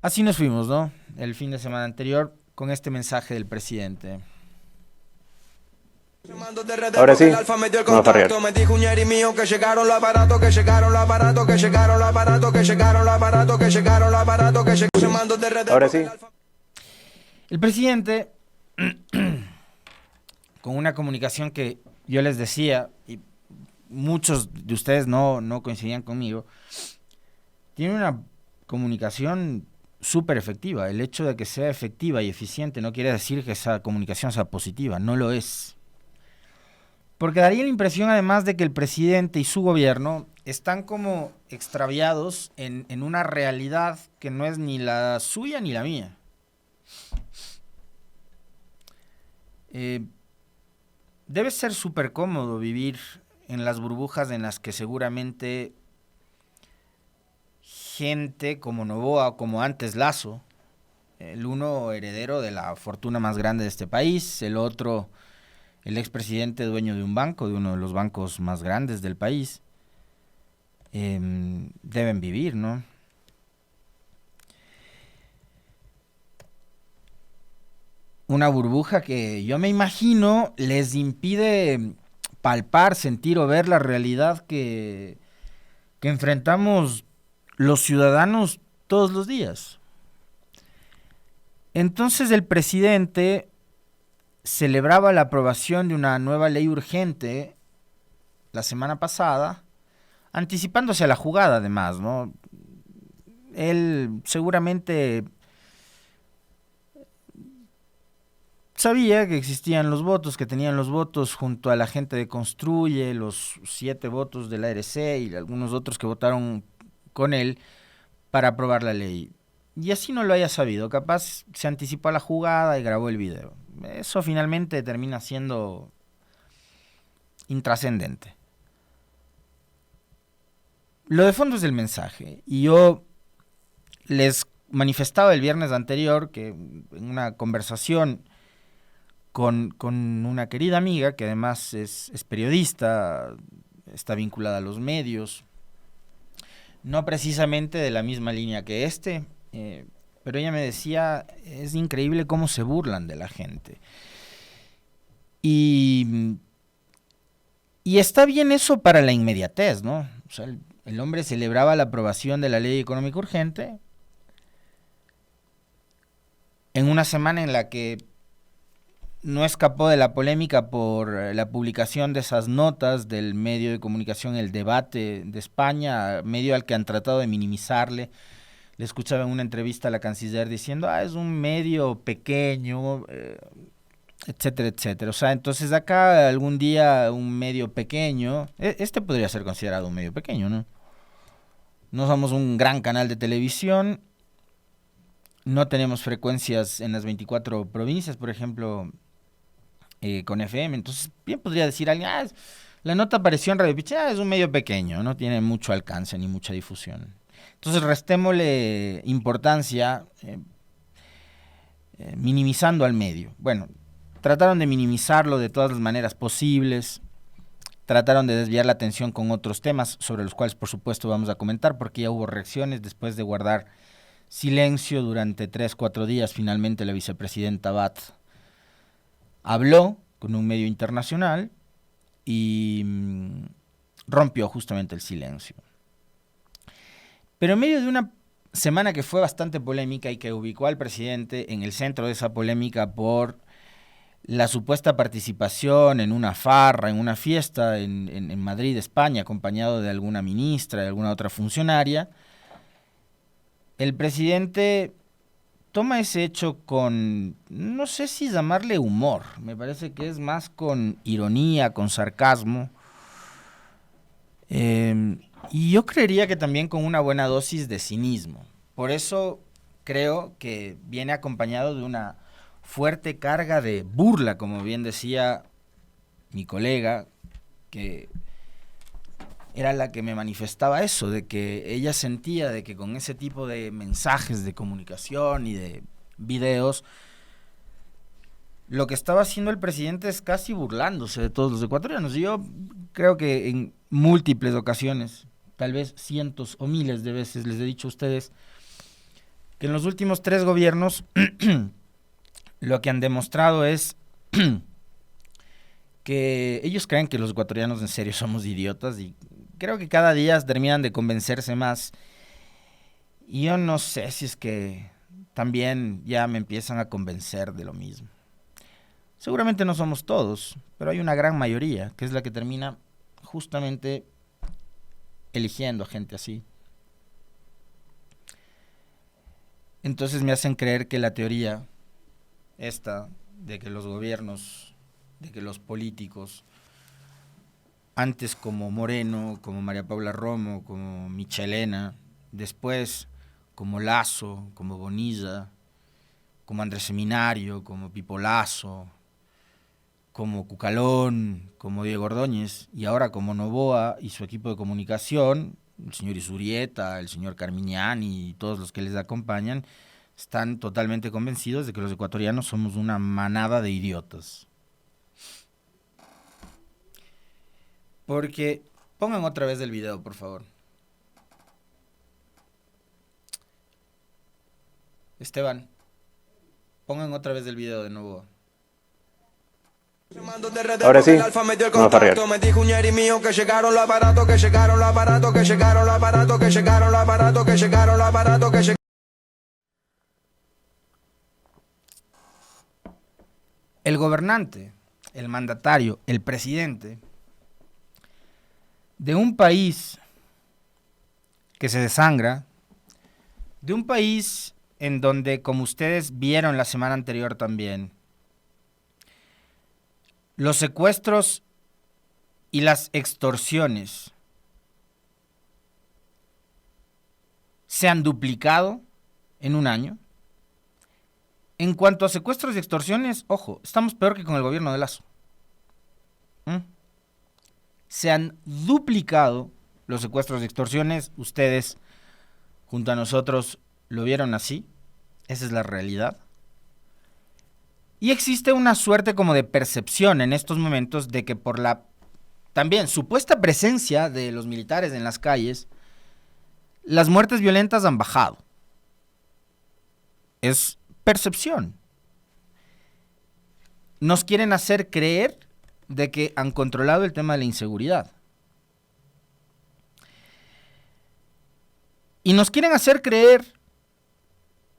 Así nos fuimos, ¿no? El fin de semana anterior con este mensaje del presidente. Ahora sí, vamos a farrear. Me dijo un yeri mío que llegaron los aparatos, que llegaron los aparatos, que llegaron los aparatos, que llegaron los aparatos, que llegaron los aparatos, que se mando de redes Ahora porque sí, el alfa. El presidente, con una comunicación que yo les decía, y muchos de ustedes no coincidían conmigo, tiene una comunicación súper efectiva. El hecho de que sea efectiva y eficiente no quiere decir que esa comunicación sea positiva, no lo es. Porque daría la impresión además de que el presidente y su gobierno están como extraviados en una realidad que no es ni la suya ni la mía. Eh, Debe ser súper cómodo vivir en las burbujas en las que seguramente gente como Novoa o como antes Lazo, el uno heredero de la fortuna más grande de este país, el otro el expresidente dueño de un banco, de uno de los bancos más grandes del país, deben vivir, ¿no? Una burbuja que yo me imagino les impide palpar, sentir o ver la realidad que enfrentamos los ciudadanos todos los días. Entonces el presidente celebraba la aprobación de una nueva ley urgente la semana pasada, anticipándose a la jugada además, ¿no? Él seguramente sabía que existían los votos, que tenían los votos junto a la gente de Construye, los 7 votos de la ARC y algunos otros que votaron con él para aprobar la ley. Y así no lo haya sabido, capaz se anticipó a la jugada y grabó el video. Eso finalmente termina siendo intrascendente. Lo de fondo es el mensaje. Y yo les manifestaba el viernes anterior que en una conversación con una querida amiga que además es periodista, está vinculada a los medios, no precisamente de la misma línea que pero ella me decía, es increíble cómo se burlan de la gente. Y, y está bien eso para la inmediatez, ¿no? O sea, el hombre celebraba la aprobación de la ley económica urgente en una semana en la que no escapó de la polémica por la publicación de esas notas del medio de comunicación El Debate de España, medio al que han tratado de minimizarle. Le escuchaba en una entrevista a la canciller diciendo, es un medio pequeño, etcétera, etcétera. O sea, entonces acá algún día un medio pequeño, este podría ser considerado un medio pequeño, ¿no? No somos un gran canal de televisión, no tenemos frecuencias en las 24 provincias, por ejemplo, con FM. Entonces, bien podría decir alguien, la nota apareció en Radio Pichá, es un medio pequeño, no tiene mucho alcance ni mucha difusión. Entonces, restémosle importancia minimizando al medio. Bueno, trataron de minimizarlo de todas las maneras posibles, trataron de desviar la atención con otros temas, sobre los cuales, por supuesto, vamos a comentar, porque ya hubo reacciones después de guardar silencio durante 3-4 días. Finalmente, la vicepresidenta Abad habló con un medio internacional y rompió justamente el silencio. Pero en medio de una semana que fue bastante polémica y que ubicó al presidente en el centro de esa polémica por la supuesta participación en una farra, en una fiesta en Madrid, España, acompañado de alguna ministra, de alguna otra funcionaria, el presidente toma ese hecho con, no sé si llamarle humor, me parece que es más con ironía, con sarcasmo, y yo creería que también con una buena dosis de cinismo. Por eso creo que viene acompañado de una fuerte carga de burla, como bien decía mi colega, que era la que me manifestaba eso, de que ella sentía de que con ese tipo de mensajes de comunicación y de videos, lo que estaba haciendo el presidente es casi burlándose de todos los ecuatorianos. Y yo creo que en múltiples ocasiones, tal vez cientos o miles de veces les he dicho a ustedes, que en los últimos 3 gobiernos lo que han demostrado es que ellos creen que los ecuatorianos en serio somos idiotas y creo que cada día terminan de convencerse más. Y yo no sé si es que también ya me empiezan a convencer de lo mismo. Seguramente no somos todos, pero hay una gran mayoría que es la que termina justamente eligiendo a gente así. Entonces me hacen creer que la teoría esta de que los gobiernos, de que los políticos, antes como Moreno, como María Paula Romo, como Michelena, después como Lasso, como Bonilla, como Andrés Seminario, como Pipo Lasso, como Cucalón, como Diego Ordóñez, y ahora como Noboa y su equipo de comunicación, el señor Isurieta, el señor Carmiñani y todos los que les acompañan, están totalmente convencidos de que los ecuatorianos somos una manada de idiotas. Porque, pongan otra vez el video, por favor. Esteban, pongan otra vez el video de nuevo. Ahora sí, vamos a farrear. Me dijo un ñeri mío que llegaron los aparatos, que llegaron los aparatos, que llegaron los aparatos, que llegaron los aparatos, que llegaron los aparatos, que llegaron. El gobernante, el mandatario, el presidente de un país que se desangra, de un país en donde, como ustedes vieron la semana anterior también, los secuestros y las extorsiones se han duplicado en un año. En cuanto a secuestros y extorsiones, ojo, estamos peor que con el gobierno de Lasso. Se han duplicado los secuestros y extorsiones. Ustedes, junto a nosotros, lo vieron así. Esa es la realidad. Y existe una suerte como de percepción en estos momentos de que por la también supuesta presencia de los militares en las calles, las muertes violentas han bajado. Es percepción. Nos quieren hacer creer de que han controlado el tema de la inseguridad. Y nos quieren hacer creer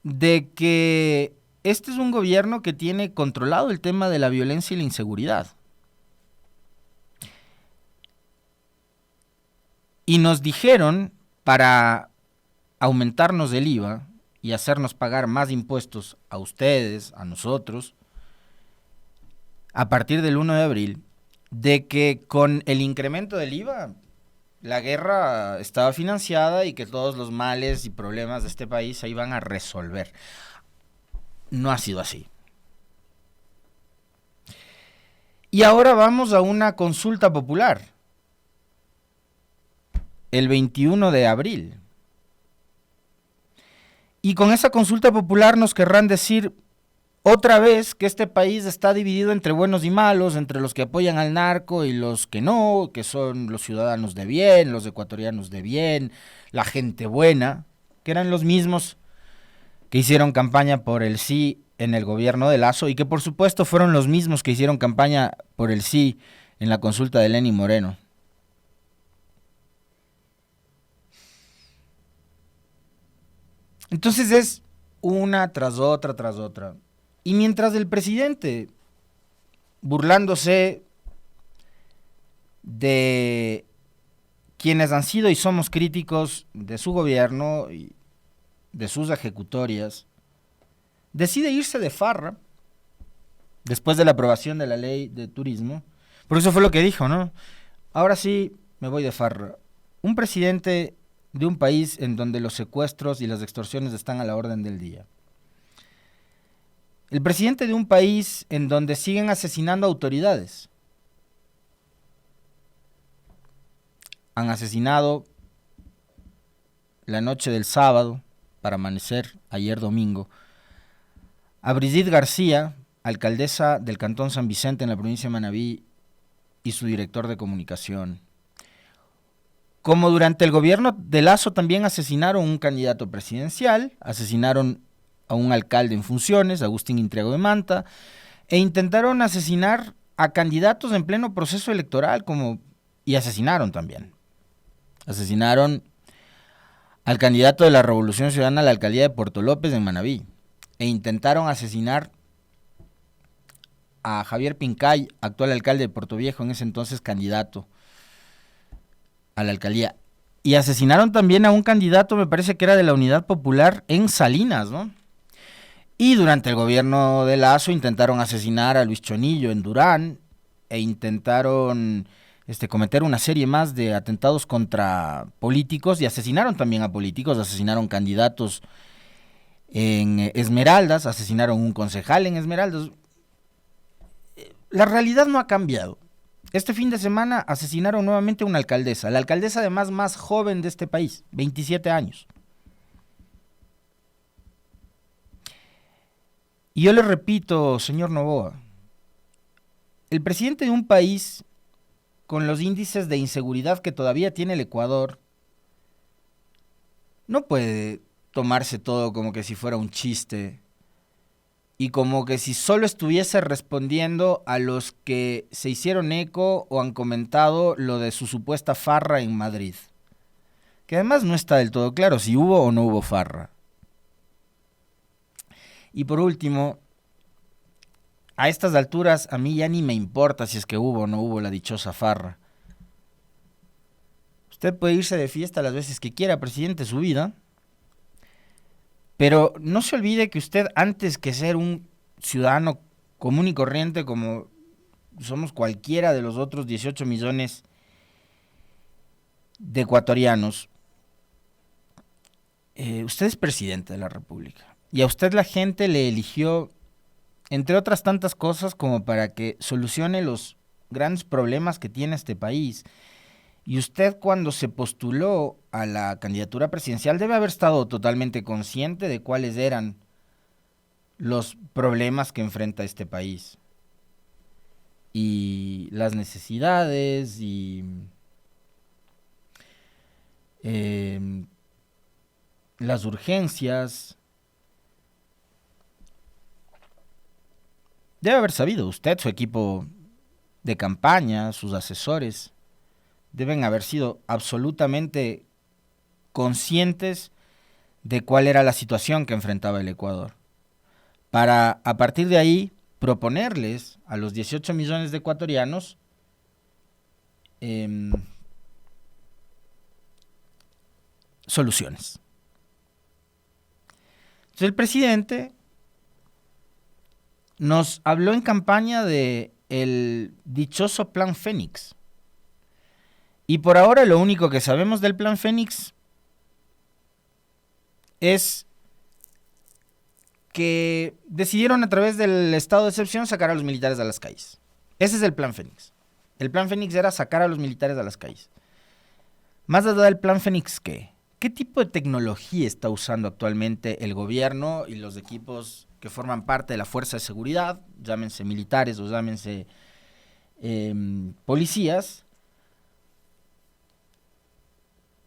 de que este es un gobierno que tiene controlado el tema de la violencia y la inseguridad. Y nos dijeron, para aumentarnos el IVA y hacernos pagar más impuestos a ustedes, a nosotros, a partir del 1 de abril, de que con el incremento del IVA, la guerra estaba financiada y que todos los males y problemas de este país se iban a resolver. No ha sido así. Y ahora vamos a una consulta popular, el 21 de abril. Y con esa consulta popular nos querrán decir otra vez que este país está dividido entre buenos y malos, entre los que apoyan al narco y los que no, que son los ciudadanos de bien, los ecuatorianos de bien, la gente buena, que eran los mismos que hicieron campaña por el sí en el gobierno de Lasso y que por supuesto fueron los mismos que hicieron campaña por el sí en la consulta de Lenín Moreno. Entonces es una tras otra, tras otra. Y mientras el presidente, burlándose de quienes han sido y somos críticos de su gobierno y de sus ejecutorias, decide irse de farra después de la aprobación de la ley de turismo, porque eso fue lo que dijo, ¿no? Ahora sí me voy de farra. Un presidente de un país en donde los secuestros y las extorsiones están a la orden del día. El presidente de un país en donde siguen asesinando autoridades. Han asesinado la noche del sábado, para amanecer, ayer domingo, a Brigitte García, alcaldesa del Cantón San Vicente en la provincia de Manabí, y su director de comunicación. Como durante el gobierno de Lasso también asesinaron un candidato presidencial, asesinaron a un alcalde en funciones, Agustín Intriago de Manta, e intentaron asesinar a candidatos en pleno proceso electoral, y asesinaron también. Asesinaron al candidato de la Revolución Ciudadana a la alcaldía de Puerto López en Manabí, e intentaron asesinar a Javier Pincay, actual alcalde de Puerto Viejo, en ese entonces candidato a la alcaldía. Y asesinaron también a un candidato, me parece que era de la Unidad Popular, en Salinas, ¿no? Y durante el gobierno de Lasso intentaron asesinar a Luis Chonillo en Durán, e intentaron cometer una serie más de atentados contra políticos, y asesinaron también a políticos, asesinaron candidatos en Esmeraldas, asesinaron un concejal en Esmeraldas. La realidad no ha cambiado. Este fin de semana asesinaron nuevamente a una alcaldesa, la alcaldesa además más joven de este país, 27 años. Y yo le repito, señor Noboa, el presidente de un país con los índices de inseguridad que todavía tiene el Ecuador no puede tomarse todo como que si fuera un chiste y como que si solo estuviese respondiendo a los que se hicieron eco o han comentado lo de su supuesta farra en Madrid. Que además no está del todo claro si hubo o no hubo farra. Y por último, a estas alturas a mí ya ni me importa si es que hubo o no hubo la dichosa farra. Usted puede irse de fiesta las veces que quiera, presidente, su vida. Pero no se olvide que usted, antes que ser un ciudadano común y corriente como somos cualquiera de los otros 18 millones de ecuatorianos, usted es presidente de la República. Y a usted la gente le eligió, entre otras tantas cosas, como para que solucione los grandes problemas que tiene este país. Y usted, cuando se postuló a la candidatura presidencial, debe haber estado totalmente consciente de cuáles eran los problemas que enfrenta este país. Y las necesidades y las urgencias. Debe haber sabido usted, su equipo de campaña, sus asesores, deben haber sido absolutamente conscientes de cuál era la situación que enfrentaba el Ecuador, para a partir de ahí proponerles a los 18 millones de ecuatorianos soluciones. Entonces el presidente nos habló en campaña de el dichoso Plan Fénix. Y por ahora lo único que sabemos del Plan Fénix es que decidieron a través del estado de excepción sacar a los militares a las calles. Ese es el Plan Fénix. El Plan Fénix era sacar a los militares a las calles. Más allá del Plan Fénix, ¿qué tipo de tecnología está usando actualmente el gobierno y los equipos que forman parte de la fuerza de seguridad, llámense militares o llámense policías,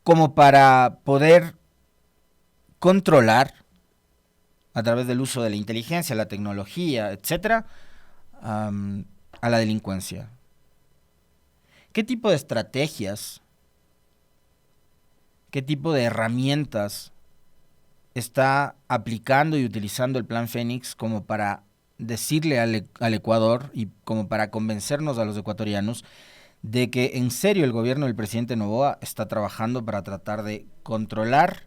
como para poder controlar a través del uso de la inteligencia, la tecnología, etcétera, a la delincuencia? ¿Qué tipo de estrategias, qué tipo de herramientas está aplicando y utilizando el Plan Fénix como para decirle al Ecuador y como para convencernos a los ecuatorianos de que en serio el gobierno del presidente Noboa está trabajando para tratar de controlar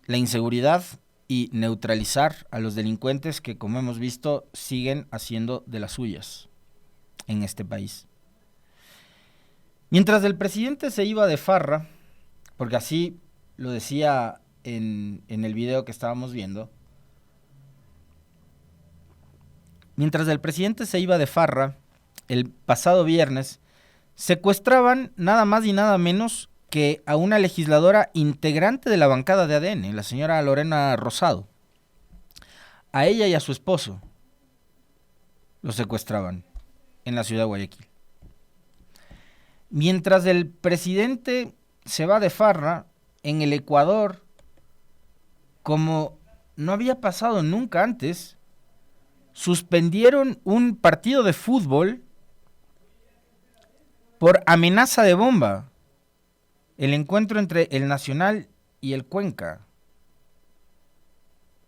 la inseguridad y neutralizar a los delincuentes que, como hemos visto, siguen haciendo de las suyas en este país? Mientras el presidente se iba de farra, porque así lo decía en el video que estábamos viendo, mientras el presidente se iba de farra, el pasado viernes, secuestraban nada más y nada menos que a una legisladora integrante de la bancada de ADN, la señora Lorena Rosado. A ella y a su esposo los secuestraban en la ciudad de Guayaquil. Mientras el presidente se va de farra, en el Ecuador, como no había pasado nunca antes, suspendieron un partido de fútbol por amenaza de bomba. El encuentro entre el Nacional y el Cuenca,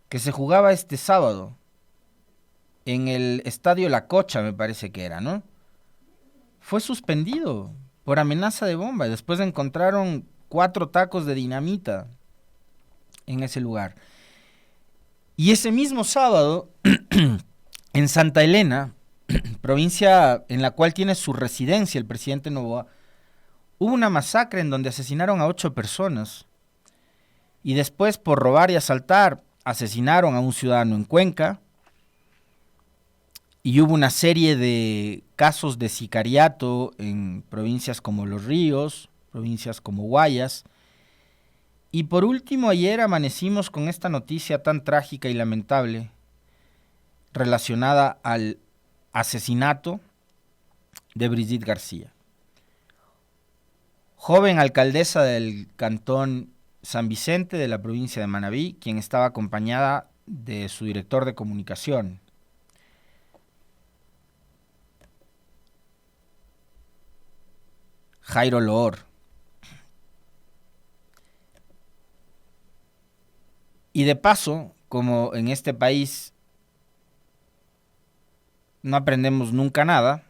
que se jugaba este sábado en el Estadio La Cocha, me parece que era, ¿no? Fue suspendido por amenaza de bomba. Después encontraron 4 tacos de dinamita en ese lugar. Y ese mismo sábado, en Santa Elena, provincia en la cual tiene su residencia el presidente Noboa, hubo una masacre en donde asesinaron a 8 personas. Y después, por robar y asaltar, asesinaron a un ciudadano en Cuenca. Y hubo una serie de casos de sicariato en provincias como Los Ríos, provincias como Guayas. Y por último, ayer amanecimos con esta noticia tan trágica y lamentable relacionada al asesinato de Brigitte García, joven alcaldesa del cantón San Vicente de la provincia de Manabí, quien estaba acompañada de su director de comunicación. Jairo Loor. Y de paso, como en este país no aprendemos nunca nada,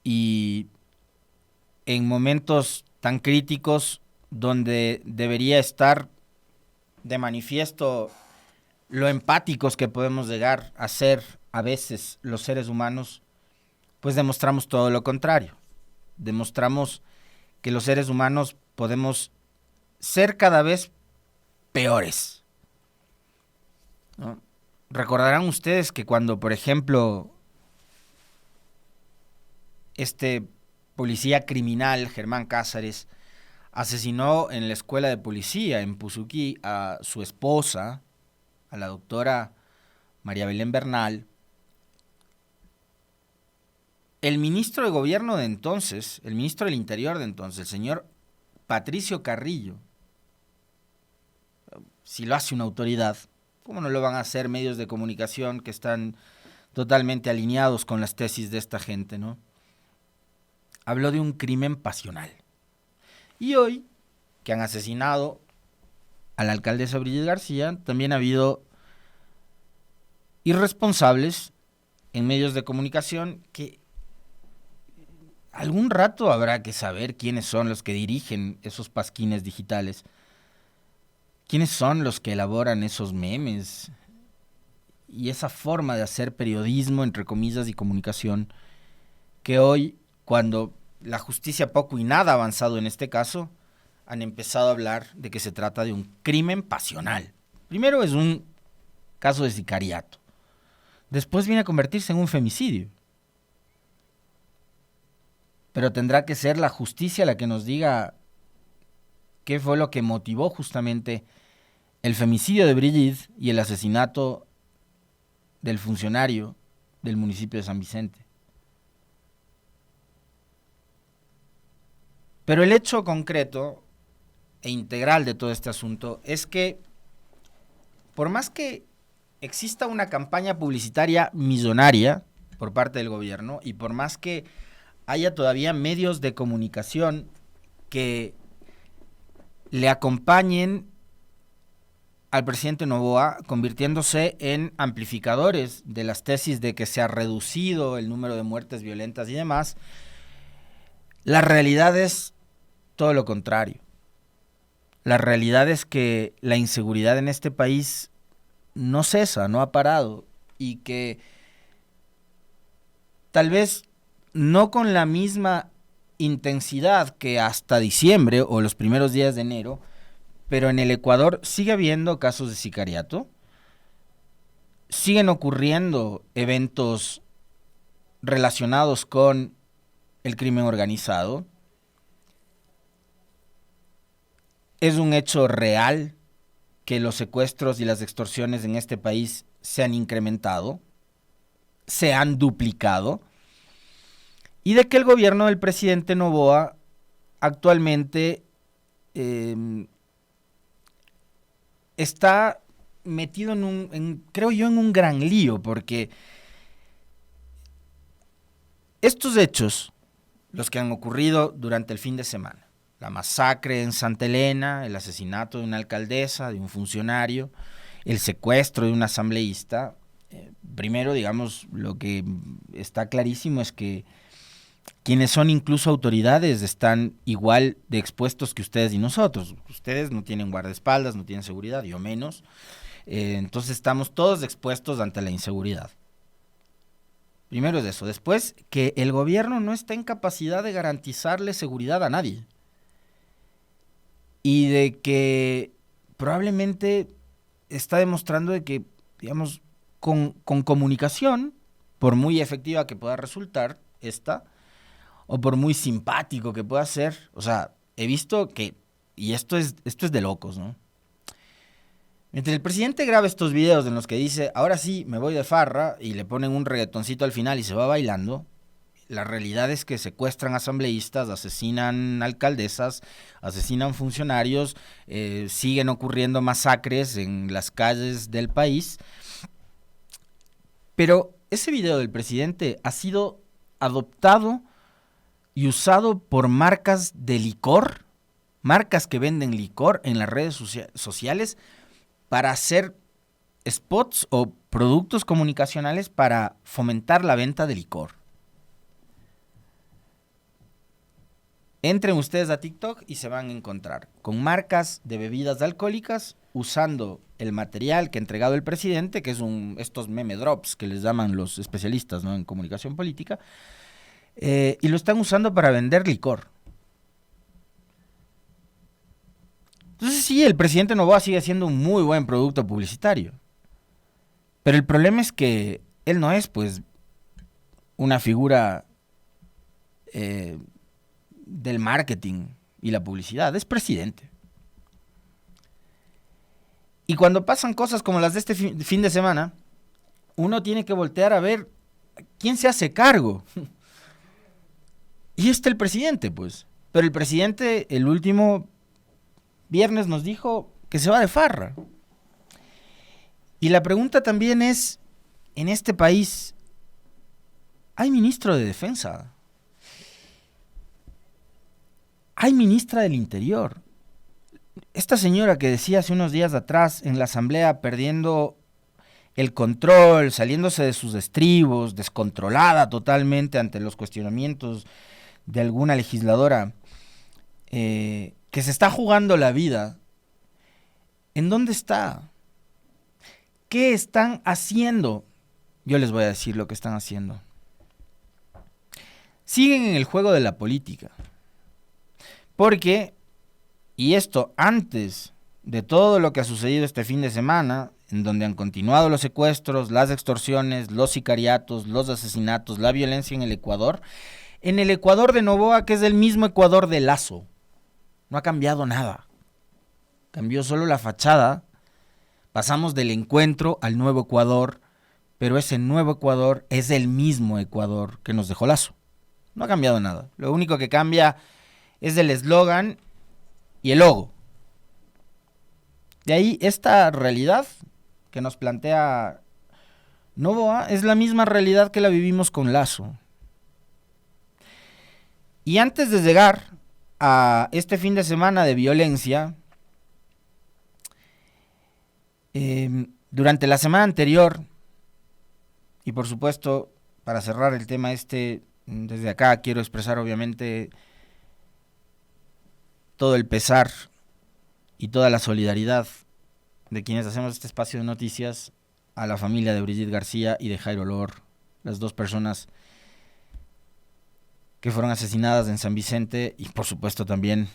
y en momentos tan críticos donde debería estar de manifiesto lo empáticos que podemos llegar a ser a veces los seres humanos, pues demostramos todo lo contrario. Demostramos que los seres humanos podemos ser cada vez peores, ¿no? Recordarán ustedes que cuando, por ejemplo, este policía criminal, Germán Cázares, asesinó en la escuela de policía en Puzuquí a su esposa, a la doctora María Belén Bernal, el ministro de gobierno de entonces, el ministro del Interior de entonces, el señor Patricio Carrillo, si lo hace una autoridad, ¿cómo no lo van a hacer medios de comunicación que están totalmente alineados con las tesis de esta gente, ¿no? Habló de un crimen pasional. Y hoy, que han asesinado a la alcaldesa Brigitte García, también ha habido irresponsables en medios de comunicación que algún rato habrá que saber quiénes son los que dirigen esos pasquines digitales. ¿Quiénes son los que elaboran esos memes y esa forma de hacer periodismo, entre comillas, y comunicación, que hoy, cuando la justicia poco y nada ha avanzado en este caso, han empezado a hablar de que se trata de un crimen pasional? Primero es un caso de sicariato. Después viene a convertirse en un femicidio. Pero tendrá que ser la justicia la que nos diga qué fue lo que motivó justamente el femicidio de Brigitte y el asesinato del funcionario del municipio de San Vicente. Pero el hecho concreto e integral de todo este asunto es que, por más que exista una campaña publicitaria millonaria por parte del gobierno y por más que haya todavía medios de comunicación que le acompañen al presidente Noboa, convirtiéndose en amplificadores de las tesis de que se ha reducido el número de muertes violentas y demás, la realidad es todo lo contrario. La realidad es que la inseguridad en este país no cesa, no ha parado, y que tal vez no con la misma intensidad que hasta diciembre o los primeros días de enero, pero en el Ecuador sigue habiendo casos de sicariato, siguen ocurriendo eventos relacionados con el crimen organizado. Es un hecho real que los secuestros y las extorsiones en este país se han incrementado, se han duplicado, y de que el gobierno del presidente Noboa actualmente está metido creo yo, en un gran lío, porque estos hechos, los que han ocurrido durante el fin de semana, la masacre en Santa Elena, el asesinato de una alcaldesa, de un funcionario, el secuestro de un asambleísta, primero, digamos, lo que está clarísimo es que quienes son incluso autoridades están igual de expuestos que ustedes y nosotros. Ustedes no tienen guardaespaldas, no tienen seguridad, yo menos. Entonces estamos todos expuestos ante la inseguridad. Primero es eso. Después, que el gobierno no está en capacidad de garantizarle seguridad a nadie. Y de que probablemente está demostrando de que, digamos, con comunicación, por muy efectiva que pueda resultar esta, o por muy simpático que pueda ser, o sea, he visto que, y esto es de locos, ¿no? Mientras el presidente graba estos videos en los que dice, ahora sí, me voy de farra, y le ponen un reggaetoncito al final y se va bailando, la realidad es que secuestran asambleístas, asesinan alcaldesas, asesinan funcionarios, siguen ocurriendo masacres en las calles del país. Pero ese video del presidente ha sido adoptado y usado por marcas de licor, marcas que venden licor en las redes sociales para hacer spots o productos comunicacionales para fomentar la venta de licor. Entren ustedes a TikTok y se van a encontrar con marcas de bebidas alcohólicas usando el material que ha entregado el presidente, que es estos meme drops que les llaman los especialistas, ¿no?, en comunicación política, y lo están usando para vender licor. Entonces sí, el presidente Noboa sigue siendo un muy buen producto publicitario. Pero el problema es que él no es, pues, una figura del marketing y la publicidad, es presidente. Y cuando pasan cosas como las de este fin de semana, uno tiene que voltear a ver quién se hace cargo. Y el presidente, pues. Pero el presidente el último viernes nos dijo que se va de farra. Y la pregunta también es, en este país, ¿hay ministro de Defensa? ¿Hay ministra del Interior? Esta señora que decía hace unos días atrás en la asamblea, perdiendo el control, saliéndose de sus estribos, descontrolada totalmente ante los cuestionamientos de alguna legisladora, que se está jugando la vida, ¿en dónde está? ¿Qué están haciendo? Yo les voy a decir lo que están haciendo. Siguen en el juego de la política. Porque, y esto antes de todo lo que ha sucedido este fin de semana, en donde han continuado los secuestros, las extorsiones, los sicariatos, los asesinatos, la violencia en el Ecuador de Noboa, que es el mismo Ecuador de Lazo, no ha cambiado nada. Cambió solo la fachada. Pasamos del encuentro al nuevo Ecuador, pero ese nuevo Ecuador es el mismo Ecuador que nos dejó Lazo. No ha cambiado nada. Lo único que cambia es el eslogan y el logo. De ahí, esta realidad que nos plantea Noboa es la misma realidad que la vivimos con Lazo. Y antes de llegar a este fin de semana de violencia, durante la semana anterior, y por supuesto, para cerrar el tema desde acá quiero expresar obviamente todo el pesar y toda la solidaridad de quienes hacemos este espacio de noticias a la familia de Brigitte García y de Jairo Lor, las dos personas que fueron asesinadas en San Vicente, y por supuesto también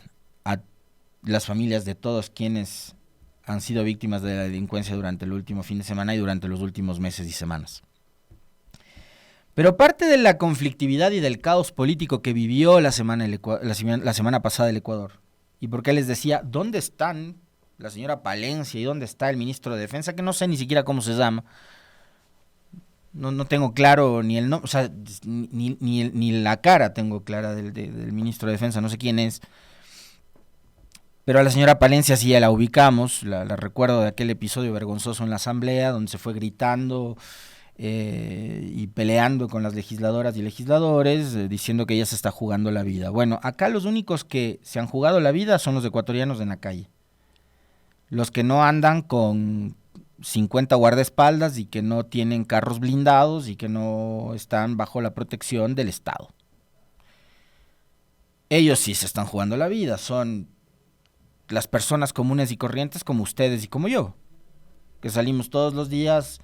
a las familias de todos quienes han sido víctimas de la delincuencia durante el último fin de semana y durante los últimos meses y semanas. Pero parte de la conflictividad y del caos político que vivió la semana pasada el Ecuador, y porque les decía, ¿dónde están la señora Palencia y dónde está el ministro de Defensa? Que no sé ni siquiera cómo se llama. No tengo claro ni el nombre, o sea, ni la cara tengo clara del ministro de Defensa, no sé quién es. Pero a la señora Palencia sí ya la ubicamos, la recuerdo de aquel episodio vergonzoso en la asamblea, donde se fue gritando y peleando con las legisladoras y legisladores, diciendo que ella se está jugando la vida. Bueno, acá los únicos que se han jugado la vida son los ecuatorianos en la calle. Los que no andan con 50 guardaespaldas y que no tienen carros blindados y que no están bajo la protección del Estado. Ellos sí se están jugando la vida, son las personas comunes y corrientes como ustedes y como yo, que salimos todos los días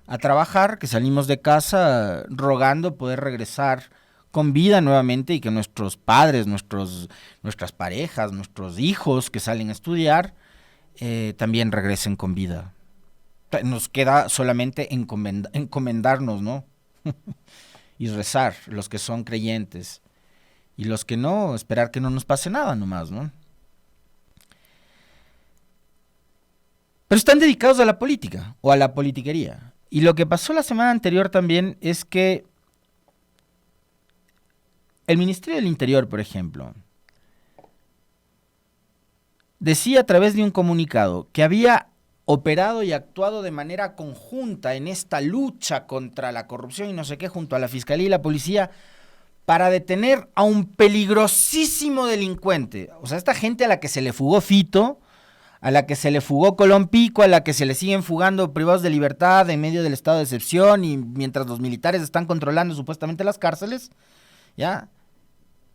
a trabajar, que salimos de casa rogando poder regresar con vida nuevamente y que nuestros padres, nuestras parejas, nuestros hijos que salen a estudiar también regresen con vida. Nos queda solamente encomendarnos, ¿no? Y rezar, los que son creyentes, y los que no, esperar que no nos pase nada nomás, ¿no? Pero están dedicados a la política o a la politiquería. Y lo que pasó la semana anterior también es que el Ministerio del Interior, por ejemplo, decía a través de un comunicado que había operado y actuado de manera conjunta en esta lucha contra la corrupción y no sé qué, junto a la Fiscalía y la Policía, para detener a un peligrosísimo delincuente. O sea, esta gente a la que se le fugó Fito, a la que se le fugó Colón Pico, a la que se le siguen fugando privados de libertad en medio del estado de excepción y mientras los militares están controlando supuestamente las cárceles, ¿ya?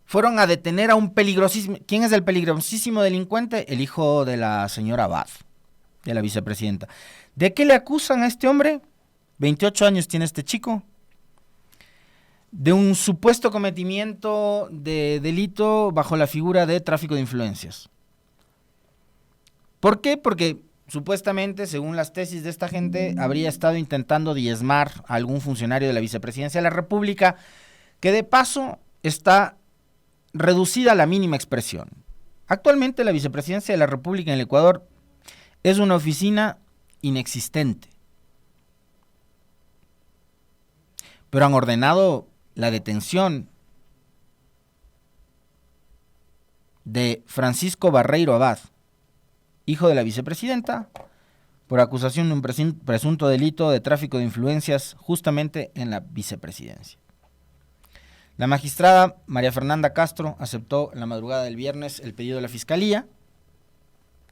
Fueron a detener a un peligrosísimo... ¿Quién es el peligrosísimo delincuente? El hijo de la señora Abad, de la vicepresidenta. ¿De qué le acusan a este hombre? 28 años tiene este chico. De un supuesto cometimiento de delito bajo la figura de tráfico de influencias. ¿Por qué? Porque supuestamente, según las tesis de esta gente, habría estado intentando diezmar a algún funcionario de la vicepresidencia de la República, que de paso está reducida a la mínima expresión. Actualmente la vicepresidencia de la República en el Ecuador es una oficina inexistente. Pero han ordenado la detención de Francisco Barreiro Abad, hijo de la vicepresidenta, por acusación de un presunto delito de tráfico de influencias justamente en la vicepresidencia. La magistrada María Fernanda Castro aceptó en la madrugada del viernes el pedido de la Fiscalía,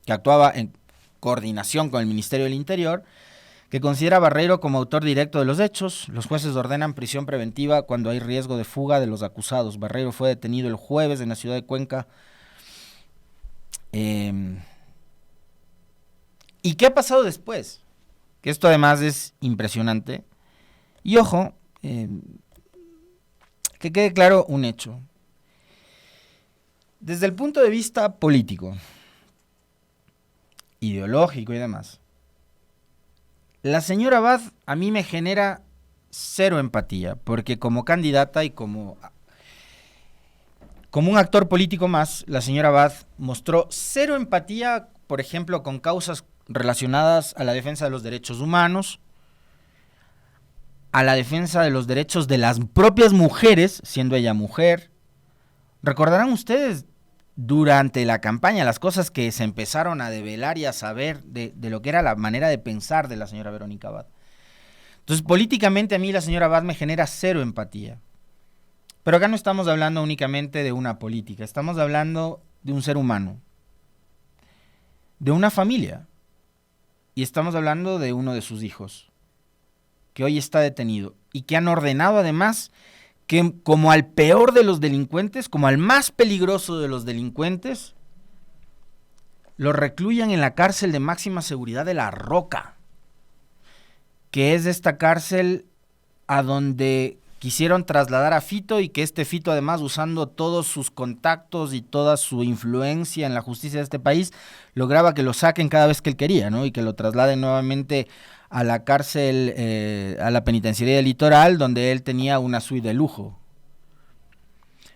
que actuaba en coordinación con el Ministerio del Interior, que considera a Barreiro como autor directo de los hechos. Los jueces ordenan prisión preventiva cuando hay riesgo de fuga de los acusados. Barreiro fue detenido el jueves en la ciudad de Cuenca. ¿Y qué ha pasado después? Que esto además es impresionante. Y ojo, que quede claro un hecho. Desde el punto de vista político, ideológico y demás, la señora Abad a mí me genera cero empatía, porque como candidata y como un actor político más, la señora Abad mostró cero empatía, por ejemplo, con causas relacionadas a la defensa de los derechos humanos, a la defensa de los derechos de las propias mujeres, siendo ella mujer. Recordarán ustedes durante la campaña las cosas que se empezaron a develar y a saber de lo que era la manera de pensar de la señora Verónica Abad. Entonces, políticamente a mí la señora Abad me genera cero empatía. Pero acá no estamos hablando únicamente de una política, estamos hablando de un ser humano, de una familia, y estamos hablando de uno de sus hijos, que hoy está detenido, y que han ordenado además que como al peor de los delincuentes, como al más peligroso de los delincuentes, lo recluyan en la cárcel de máxima seguridad de La Roca, que es esta cárcel a donde quisieron trasladar a Fito y que este Fito, además, usando todos sus contactos y toda su influencia en la justicia de este país, lograba que lo saquen cada vez que él quería, ¿no? Y que lo trasladen nuevamente a la cárcel, a la penitenciaría del Litoral, donde él tenía una suite de lujo.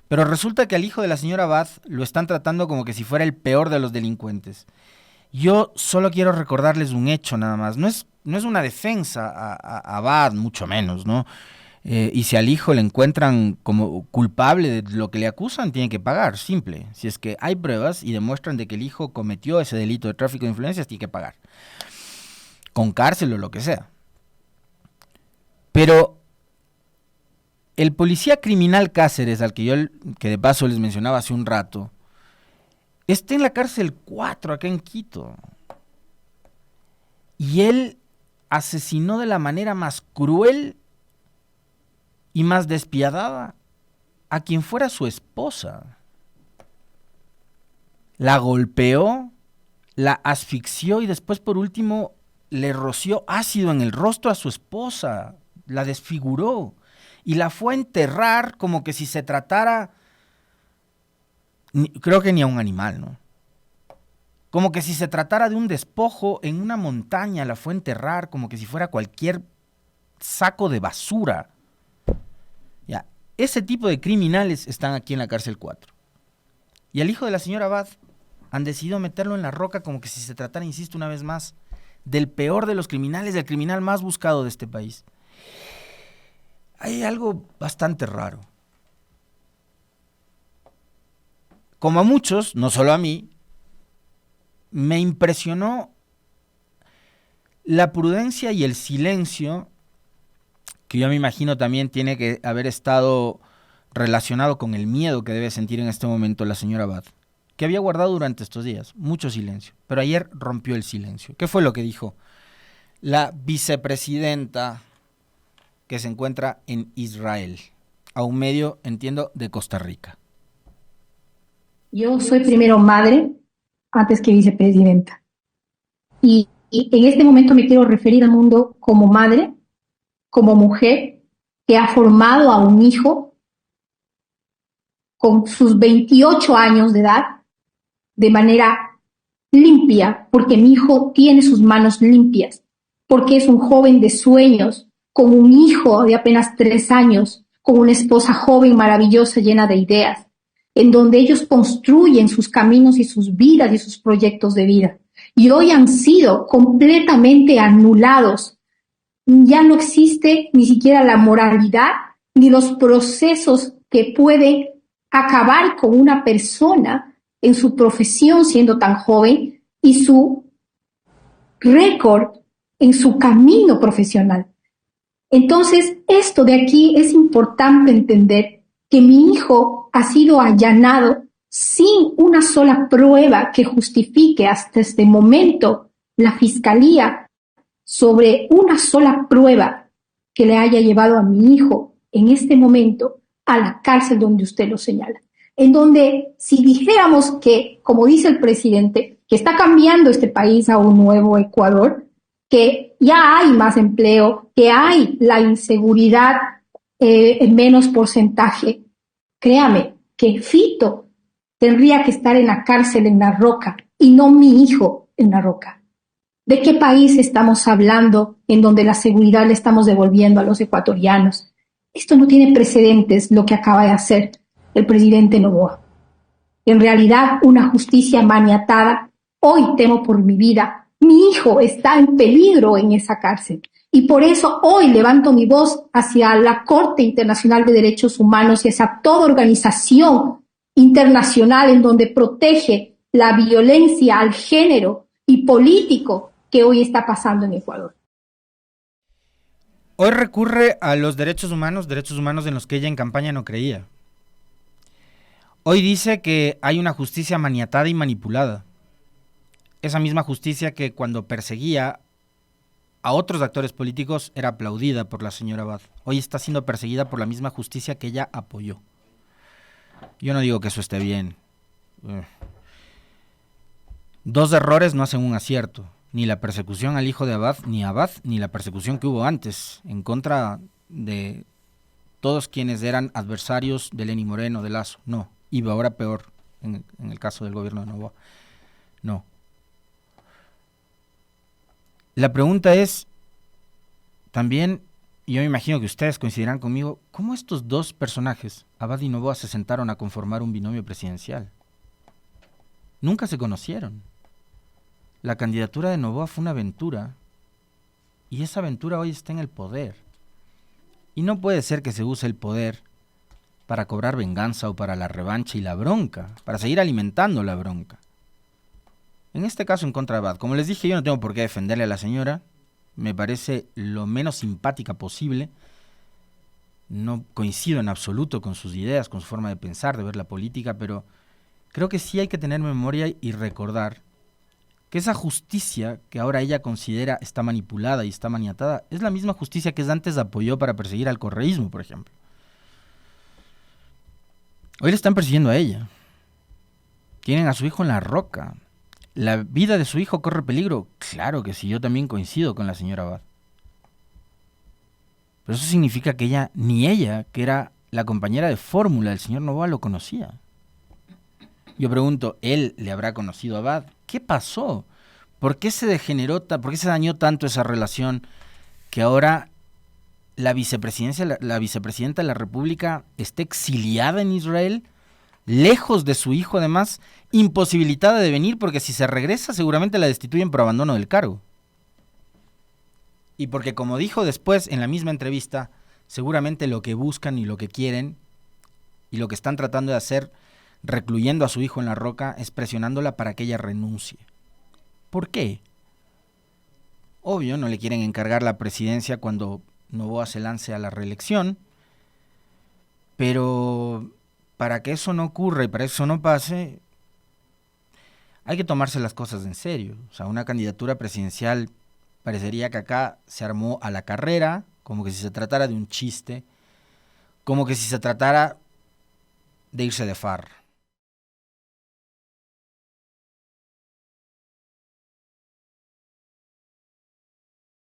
Pero resulta que al hijo de la señora Abad lo están tratando como que si fuera el peor de los delincuentes. Yo solo quiero recordarles un hecho nada más. No no es una defensa a Abad, mucho menos, ¿no? Y si al hijo le encuentran como culpable de lo que le acusan, tiene que pagar, simple. Si es que hay pruebas y demuestran de que el hijo cometió ese delito de tráfico de influencias, tiene que pagar. Con cárcel o lo que sea. Pero el policía criminal Cáceres, al que de paso les mencionaba hace un rato, está en la cárcel 4 acá en Quito. Y él asesinó de la manera más cruel y más despiadada a quien fuera su esposa. La golpeó, la asfixió y después por último le roció ácido en el rostro a su esposa, la desfiguró y la fue a enterrar como que si se tratara, creo que ni a un animal, ¿no? Como que si se tratara de un despojo en una montaña, la fue a enterrar como que si fuera cualquier saco de basura. Ya, ese tipo de criminales están aquí en la cárcel 4. Y al hijo de la señora Abad han decidido meterlo en la roca como que si se tratara, insisto una vez más, del peor de los criminales, del criminal más buscado de este país. Hay algo bastante raro. Como a muchos, no solo a mí, me impresionó la prudencia y el silencio, que yo me imagino también tiene que haber estado relacionado con el miedo que debe sentir en este momento la señora Abad, que había guardado durante estos días mucho silencio, pero ayer rompió el silencio. ¿Qué fue lo que dijo la vicepresidenta que se encuentra en Israel, a un medio, entiendo, de Costa Rica? Yo soy primero madre antes que vicepresidenta. Y en este momento me quiero referir al mundo como madre, como mujer que ha formado a un hijo con sus 28 años de edad de manera limpia, porque mi hijo tiene sus manos limpias, porque es un joven de sueños, con un hijo de apenas 3 años, con una esposa joven, maravillosa, llena de ideas, en donde ellos construyen sus caminos y sus vidas y sus proyectos de vida. Y hoy han sido completamente anulados. Ya no existe ni siquiera la moralidad ni los procesos que pueden acabar con una persona en su profesión siendo tan joven y su récord en su camino profesional. Entonces, esto de aquí es importante entender que mi hijo ha sido allanado sin una sola prueba que justifique hasta este momento la fiscalía sobre una sola prueba que le haya llevado a mi hijo en este momento a la cárcel donde usted lo señala. En donde si dijéramos que, como dice el presidente, que está cambiando este país a un nuevo Ecuador, que ya hay más empleo, que hay la inseguridad en menos porcentaje, créame que Fito tendría que estar en la cárcel en La Roca y no mi hijo en La Roca. ¿De qué país estamos hablando en donde la seguridad le estamos devolviendo a los ecuatorianos? Esto no tiene precedentes, lo que acaba de hacer el presidente Noboa. En realidad, una justicia maniatada. Hoy temo por mi vida. Mi hijo está en peligro en esa cárcel. Y por eso hoy levanto mi voz hacia la Corte Internacional de Derechos Humanos y hacia toda organización internacional en donde protege la violencia al género y político que hoy está pasando en Ecuador. Hoy recurre a los derechos humanos en los que ella en campaña no creía. Hoy dice que hay una justicia maniatada y manipulada. Esa misma justicia que cuando perseguía a otros actores políticos era aplaudida por la señora Abad. Hoy está siendo perseguida por la misma justicia que ella apoyó. Yo no digo que eso esté bien. 2 errores no hacen un acierto. Ni la persecución al hijo de Abad, ni la persecución que hubo antes en contra de todos quienes eran adversarios de Lenín Moreno, de Lazo. No. Y ahora peor en el caso del gobierno de Noboa. No. La pregunta es, también, y yo me imagino que ustedes coincidirán conmigo, ¿cómo estos 2 personajes, Abad y Noboa, se sentaron a conformar un binomio presidencial? Nunca se conocieron. La candidatura de Noboa fue una aventura Y esa aventura hoy está en el poder. Y no puede ser que se use el poder para cobrar venganza o para la revancha y la bronca, para seguir alimentando la bronca. En este caso en contra de Abad, como les dije, yo no tengo por qué defenderle a la señora, me parece lo menos simpática posible, no coincido en absoluto con sus ideas, con su forma de pensar, de ver la política, pero creo que sí hay que tener memoria y recordar que esa justicia que ahora ella considera está manipulada y está maniatada, es la misma justicia que antes apoyó para perseguir al correísmo, por ejemplo. Hoy le están persiguiendo a ella. Tienen a su hijo en la roca. ¿La vida de su hijo corre peligro? Claro que sí, yo también coincido con la señora Abad. Pero eso significa que ni ella, que era la compañera de fórmula del señor Noboa, lo conocía. Yo pregunto, ¿él le habrá conocido a Abad? ¿Qué pasó? ¿Por qué se degeneró, por qué se dañó tanto esa relación que ahora la vicepresidenta de la República está exiliada en Israel, lejos de su hijo además, imposibilitada de venir porque si se regresa seguramente la destituyen por abandono del cargo? Y porque, como dijo después en la misma entrevista, seguramente lo que buscan y lo que quieren y lo que están tratando de hacer recluyendo a su hijo en la roca es presionándola para que ella renuncie. ¿Por qué? Obvio, no le quieren encargar la presidencia cuando Noboa se lance a la reelección, pero para que eso no ocurra y para que eso no pase, hay que tomarse las cosas en serio. O sea, una candidatura presidencial parecería que acá se armó a la carrera, como que si se tratara de un chiste, como que si se tratara de irse de farra.